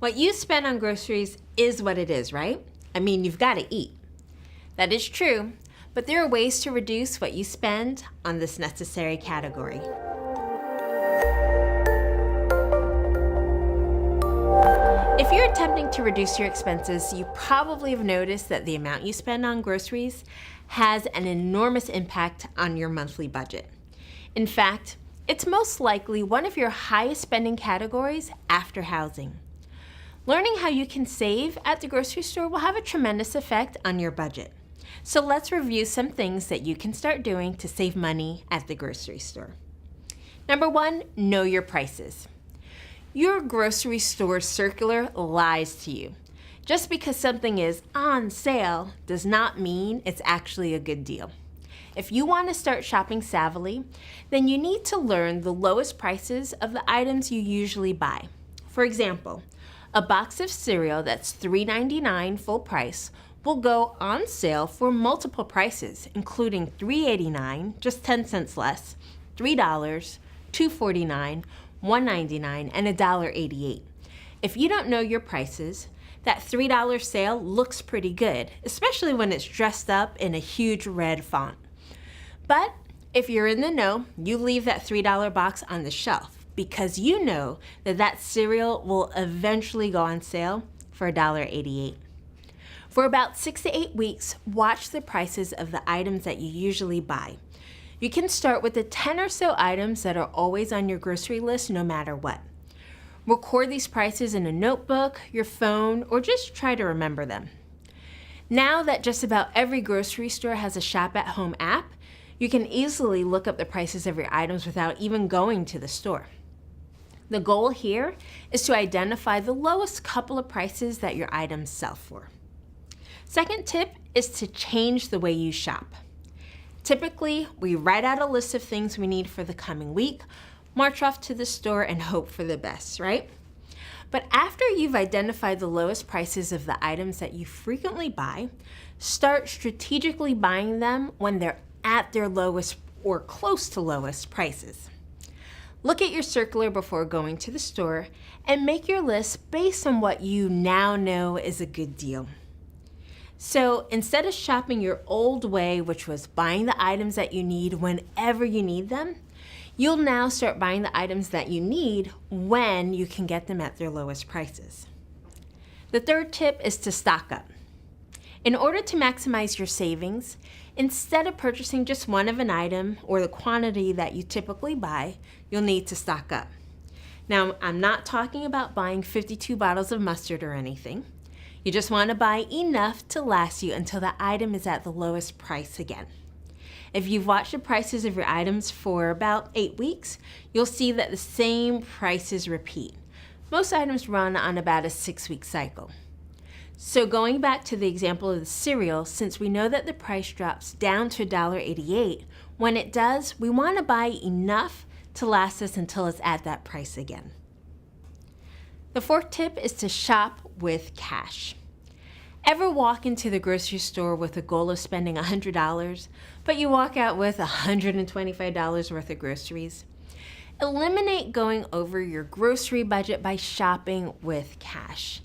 What you spend on groceries is what it is, right? I mean, you've got to eat. That is true, but there are ways to reduce what you spend on this necessary category. If you're attempting to reduce your expenses, you probably have noticed that the amount you spend on groceries has an enormous impact on your monthly budget. In fact, it's most likely one of your highest spending categories after housing. Learning how you can save at the grocery store will have a tremendous effect on your budget. So let's review some things that you can start doing to save money at the grocery store. Number 1, know your prices. Your grocery store circular lies to you. Just because something is on sale does not mean it's actually a good deal. If you want to start shopping savvily, then you need to learn the lowest prices of the items you usually buy. For example, a box of cereal that's $3.99 full price will go on sale for multiple prices, including $3.89, just 10 cents less, $3, $2.49, $1.99, and $1.88. If you don't know your prices, that $3 sale looks pretty good, especially when it's dressed up in a huge red font. But if you're in the know, you leave that $3 box on the shelf because you know that that cereal will eventually go on sale for $1.88. For about 6 to 8 weeks, watch the prices of the items that you usually buy. You can start with the 10 or so items that are always on your grocery list no matter what. Record these prices in a notebook, your phone, or just try to remember them. Now that just about every grocery store has a Shop at Home app, you can easily look up the prices of your items without even going to the store. The goal here is to identify the lowest couple of prices that your items sell for. Second tip is to change the way you shop. Typically, we write out a list of things we need for the coming week, march off to the store, and hope for the best, right? But after you've identified the lowest prices of the items that you frequently buy, start strategically buying them when they're at their lowest or close to lowest prices. Look at your circular before going to the store and make your list based on what you now know is a good deal. So instead of shopping your old way, which was buying the items that you need whenever you need them, you'll now start buying the items that you need when you can get them at their lowest prices. The third tip is to stock up. In order to maximize your savings, instead of purchasing just one of an item or the quantity that you typically buy, you'll need to stock up. Now, I'm not talking about buying 52 bottles of mustard or anything. You just want to buy enough to last you until the item is at the lowest price again. If you've watched the prices of your items for about 8 weeks, you'll see that the same prices repeat. Most items run on about a 6-week cycle. So going back to the example of the cereal, since we know that the price drops down to $1.88, when it does, we want to buy enough to last us until it's at that price again. The fourth tip is to shop with cash. Ever walk into the grocery store with a goal of spending $100, but you walk out with $125 worth of groceries? Eliminate going over your grocery budget by shopping with cash.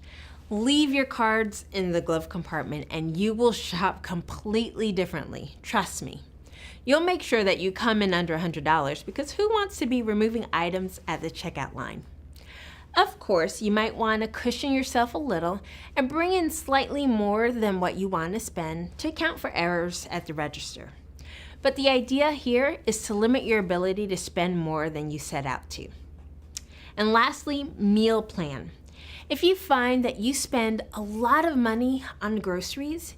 Leave your cards in the glove compartment and you will shop completely differently. Trust me. You'll make sure that you come in under $100 because who wants to be removing items at the checkout line? Of course, you might want to cushion yourself a little and bring in slightly more than what you want to spend to account for errors at the register. But the idea here is to limit your ability to spend more than you set out to. And lastly, meal plan. If you find that you spend a lot of money on groceries,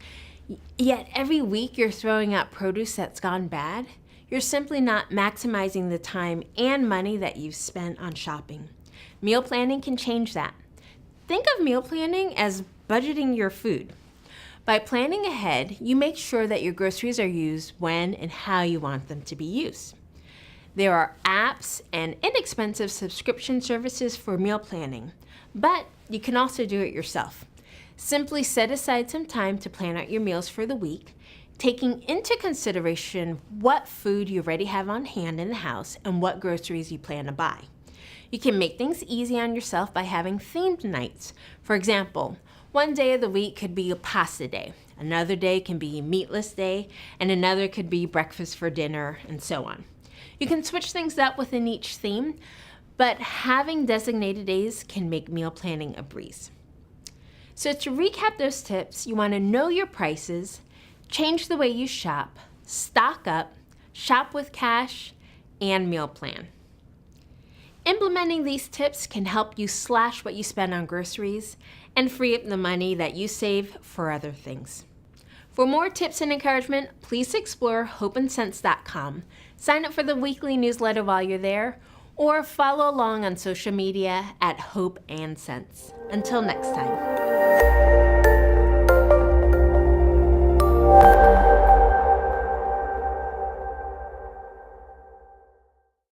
yet every week you're throwing out produce that's gone bad, you're simply not maximizing the time and money that you've spent on shopping. Meal planning can change that. Think of meal planning as budgeting your food. By planning ahead, you make sure that your groceries are used when and how you want them to be used. There are apps and inexpensive subscription services for meal planning, but you can also do it yourself. Simply set aside some time to plan out your meals for the week, taking into consideration what food you already have on hand in the house and what groceries you plan to buy. You can make things easy on yourself by having themed nights. For example, one day of the week could be a pasta day, another day can be meatless day, and another could be breakfast for dinner, and so on. You can switch things up within each theme, but having designated days can make meal planning a breeze. So to recap those tips, you want to know your prices, change the way you shop, stock up, shop with cash, and meal plan. Implementing these tips can help you slash what you spend on groceries and free up the money that you save for other things. For more tips and encouragement, please explore Hope+Cents.com. Sign up for the weekly newsletter while you're there, or follow along on social media at Hope+Cents. Until next time.